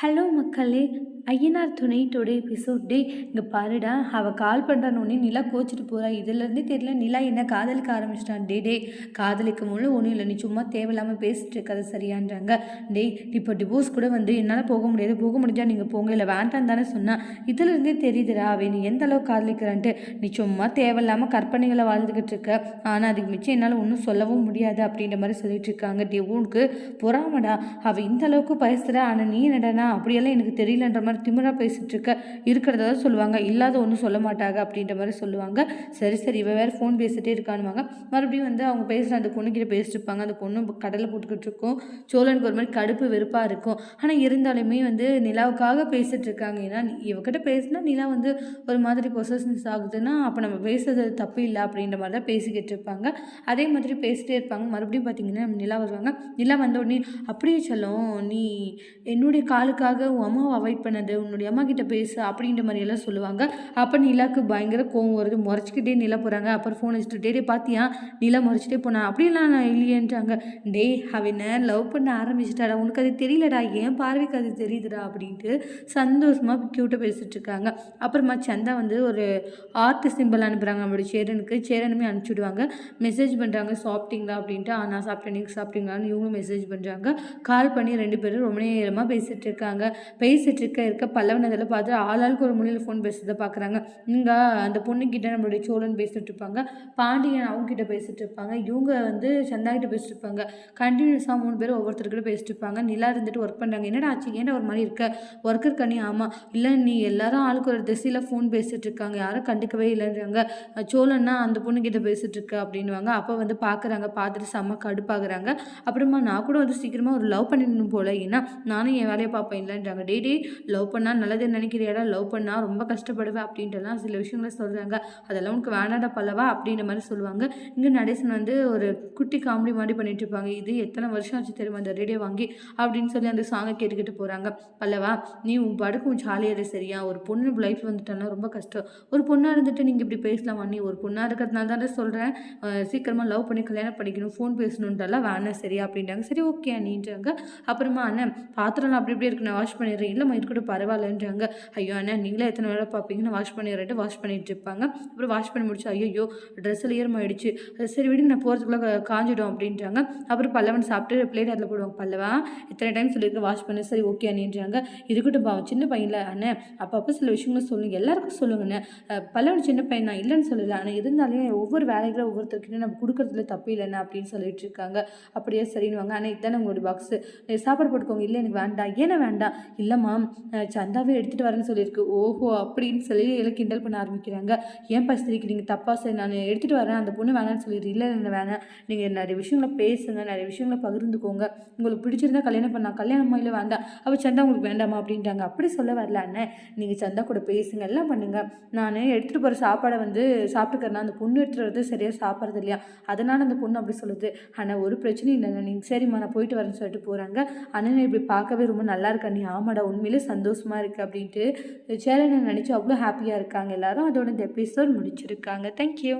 Hello மக்களே! ஐயனார் துணை today episode. இங்கே பாருடா, அவள் கால் பண்ணுறானோடனே நிலா கோச்சிட்டு போகிறா. இதுலேருந்தே தெரியல நிலா என்ன காதலிக்க ஆரம்பிச்சிட்டான். டே காதலிக்க முழு ஒன்றும் இல்லை, நீ சும்மா தேவையில்லாமல் பேசிட்டு இருக்காது சரியான்றாங்க. இப்போ டிவோர்ஸ் கூட வந்து என்னால் போக முடியாது, போக முடிஞ்சால் நீங்கள் போங்க, இல்லை வேண்டான்னு தானே சொன்னான். இதுலேருந்தே தெரியுதுடா அவன் நீ எந்த அளவுக்கு காதலிக்கிறான்ட்டு. நீ சும்மா தேவையில்லாமல் கற்பனைகளை வாழ்ந்துக்கிட்டு இருக்க, ஆனால் அதுக்கு மிச்சம் என்னால் ஒன்றும் சொல்லவும் முடியாது அப்படின்ற மாதிரி சொல்லிட்டு இருக்காங்க. உனக்கு பொறாமடா, அவள் இந்த அளவுக்கு பேசுகிறா, ஆனால் நீ என்னடா அப்படியெல்லாம் எனக்கு தெரியலன்ற மாதிரி திமிரா பேசிட்டு இருக்க. இருக்கிறதா சொல்லுவாங்க, இல்லாத ஒன்றும் சொல்ல மாட்டாங்க அப்படின்ற மாதிரி சொல்லுவாங்க. சரி இவ வேறு ஃபோன் பேசிட்டே இருக்கானுவாங்க. மறுபடியும் வந்து அவங்க பேசுகிற அந்த பொண்ணுக்கிட்ட பேசிட்டு இருப்பாங்க. அந்த பொண்ணு கடலை போட்டுக்கிட்டு இருக்கும். சோழனுக்கு ஒரு மாதிரி கடுப்பு வெறுப்பாக இருக்கும். ஆனால் இருந்தாலுமே வந்து நிலாவுக்காக பேசிட்டு இருக்காங்க. ஏன்னா இவகிட்ட பேசினா நிலா வந்து ஒரு மாதிரி பொசஸ்னஸ் ஆகுதுன்னா அப்போ நம்ம பேசுறது தப்பு இல்லை அப்படின்ற மாதிரி தான் பேசிக்கிட்டு இருப்பாங்க. அதே மாதிரி பேசிட்டே இருப்பாங்க. மறுபடியும் பார்த்தீங்கன்னா நிலா வருவாங்க. நிலா வந்த உடனே அப்படியே சொல்லும், நீ என்னுடைய காலுக்காக உன் அம்மாவை அவாய்ட் பண்ணது, உன்னுடைய அம்மா கிட்ட பேசு அப்படின்ற மாதிரியெல்லாம் சொல்லுவாங்க. அப்போ நிலாவுக்கு பயங்கர கோவம் வருது. முறைச்சிக்கிட்டே நிலா போகிறாங்க. அப்புறம் ஃபோன் வச்சுட்டு டே பார்த்தியா நிலா முறைச்சிட்டே போனான் அப்படிலாம் நான் இல்லையேன்றாங்க. அவனை லவ் பண்ண ஆரம்பிச்சிட்டாடா, உனக்கு அது தெரியலடா, ஏன் பார்வைக்கு அது தெரியுதுடா அப்படின்ட்டு சந்தோஷமாக க்யூட்டாக பேசிகிட்டு இருக்காங்க. அப்புறமா சந்தா வந்து ஒரு ஆர்ட் சிம்பிள் அனுப்புகிறாங்க நம்மளுடைய சேரனுக்கு. சேரனுமே அனுப்பிச்சுடுவாங்க. மெசேஜ் பண்ணுறாங்க, சாப்பிட்டீங்களா அப்படின்ட்டு. நான் சாப்பிட்டேன், நீங்கள் சாப்பிட்டீங்களான்னு இவங்களும் மெசேஜ் பண்ணுறாங்க. கால் பண்ணி 2 பேரும் ரொம்ப நேரமாக பேசிகிட்டு இருக்காங்க. பேசிகிட்டு இருக்க பல்லவன் அதில் பார்த்து ஆளாளுக்கு ஒரு மொழியில் ஃபோன் பேசுறதை பார்க்குறாங்க. இங்கே அந்த பொண்ணுக்கிட்ட நம்மளுடைய சோழன் பேசிகிட்டு இருப்பாங்க, பாண்டியன் அவங்ககிட்ட பேசிகிட்டு இருப்பாங்க, இவங்க வந்து சந்தாகிட்ட பேசிட்டு இருப்பாங்க. கண்டினியூஸாக 3 பேரும் ஒவ்வொருத்தர்கிட்ட பேசிட்டு இருப்பாங்க. நிலா இருந்துட்டு ஒர்க் பண்ணுறாங்க. என்னடா ஆச்சு, ஏன்டா ஒரு மாதிரி இருக்க, ஒர்க்கர் கண்ணி? ஆமாம் இல்லை, நீ எல்லாரும் ஆளுக்கு ஒரு திசையில் ஃபோன் பேசிகிட்டு இருக்காங்க, யாரும் கண்டுக்கவே இல்லைன்றாங்க. சோழன்னா அந்த பொண்ணுக்கிட்ட பேசிகிட்டு இருக்க அப்படின்வாங்க. அப்போ வந்து பார்க்குறாங்க, பார்த்துட்டு செம்ம கடுப்பாகிறாங்க. அப்புறமா நான் கூட வந்து சீக்கிரமாக ஒரு லவ் பண்ணிடணும் போல, ஏன்னா நானும் என் வேலையை பார்ப்பேன் இல்லைன்றாங்க. லவ் பண்ணால் நல்லது நினைக்கிறியாடா, லவ் பண்ணால் ரொம்ப கஷ்டப்படுவேன் அப்படின்ட்டுலாம் சில விஷயங்களை சொல்கிறாங்க. அதெல்லாம் உனக்கு வேணாடா பல்லவா அப்படின்ற மாதிரி சொல்லுவாங்க. இங்கே நடேசன் வந்து ஒரு குட்டி காமெடி மாதிரி பண்ணிட்டு இருப்பாங்க. இது எத்தனை வருஷம் ஆச்சு தெரியுமா அந்த ரேடியோ வாங்கி அப்படின்னு சொல்லி அந்த சாங்கை கேட்டுக்கிட்டு போகிறாங்க. பல்லவா, நீ உன் படுக்கும் ஜாலியாக சரியா, ஒரு பொண்ணு லைஃப் வந்துட்டாலும் ரொம்ப கஷ்டம். ஒரு பொண்ணாக இருந்துட்டு நீங்கள் இப்படி பேசலாமா? நீ ஒரு பொண்ணாக இருக்கிறதுனால தானே சொல்கிறேன், சீக்கிரமாக லவ் பண்ணி கல்யாணம் பண்ணிக்கணும், ஃபோன் பேசணுன்றலாம் வேணாம் சரியா அப்படின்றாங்க. சரி ஓகே அண்ணின்றாங்க. அப்புறமா அண்ணன் பாத்திரம்லாம் அப்படி இப்படி இருக்கு, நான் வாஷ் பண்ணிடுறேன். இல்லைம்மா இருக்கட்டும் பரவாயில்லன்றாங்க. ஐயோ அண்ணா நீங்களே எத்தனை வேலை பார்ப்பீங்கன்னு வாஷ் பண்ணிடுறேன்ட்டு வாஷ் பண்ணிட்டு இருப்பாங்க. அப்புறம் வாஷ் பண்ணி முடிச்சு ஐயோ ட்ரெஸ்ஸில் ஈரமாயிடுச்சு, சரி விடுங்க நான் போகிறதுக்குள்ளே காஞ்சிடும் அப்படின்றாங்க. அப்புறம் பல்லவன் சாப்பிட்டு பிளேட் அதில் போடுவாங்க. பல்லவா எத்தனை டைம் சொல்லியிருக்கேன் வாஷ் பண்ணு, சரி ஓகே அண்ணின்றாங்க. இருக்கட்டும் பாவம் சின்ன பையன்ல அண்ணன், அப்பப்போ சில விஷயங்களும் சொல்லுங்க, எல்லாருக்கும் சொல்லுங்கண்ணே. பல்லவன் சின்ன பையன் தான் இல்லைன்னு சொல்லலை, ஆனால் இருந்தாலும் ஒவ்வொரு வேலைகளும் ஒவ்வொருத்தருக்கிட்ட நம்ம கொடுக்குறதுல தப்பு இல்லைண்ணா அப்படின்னு சொல்லிட்டு இருக்காங்க. அப்படியே சரின்னுவாங்க. ஆனால் இதுதானே உங்களோட பாக்ஸு, சாப்பாடு போட்டுக்கோங்க. இல்லை எனக்கு வேண்டாம். ஏன்னா வேண்டாம்? இல்லைம்மா சந்தாவே எடுத்துகிட்டு வரேன்னு சொல்லியிருக்கு. ஓஹோ அப்படின்னு சொல்லி எல்லாம் கிண்டல் பண்ண ஆரம்பிக்கிறாங்க. ஏன் பசிரிக்கு நீங்கள் தப்பாக சரி நான் எடுத்துகிட்டு வரேன், அந்த பொண்ணு வேணான்னு சொல்லிடுறீ. இல்லை என்ன வேணாம், நீங்கள் நிறைய விஷயங்களை பேசுங்க, நிறைய விஷயங்களை பகிர்ந்துக்கோங்க, உங்களுக்கு பிடிச்சிருந்தா கல்யாணம் பண்ணலாம், கல்யாணமா இல்லை வேண்டாம், அவள் சந்தா உங்களுக்கு வேண்டாமா அப்படின்ட்டாங்க. அப்படி சொல்ல வரல அண்ணே, நீங்கள் சந்தா கூட பேசுங்க, எல்லாம் பண்ணுங்கள். நான் எடுத்துகிட்டு போகிற சாப்பாடை வந்து சாப்பிட்டுக்கிறேன்னா அந்த பொண்ணு எடுத்துகிட்டு வரது சரியாக சாப்பிட்றது இல்லையா, அதனால் அந்த பொண்ணு அப்படி சொல்லுது. ஆனால் ஒரு பிரச்சனையும் இல்லைண்ணா, நீங்கள் சரிம்மா நான் போயிட்டு வரேன்னு சொல்லிட்டு போகிறாங்க. அண்ணனை இப்படி பார்க்கவே ரொம்ப நல்லா இருக்கா நீ, ஆமாடா உண்மையிலே சந்தோஷமாக இருக்குது அப்படின்ட்டு சேரனை நினச்சி அவ்வளோ ஹாப்பியாக இருக்காங்க எல்லாரும். அதோட இந்த எபிசோட் முடிச்சிருக்காங்க. தேங்க்யூ.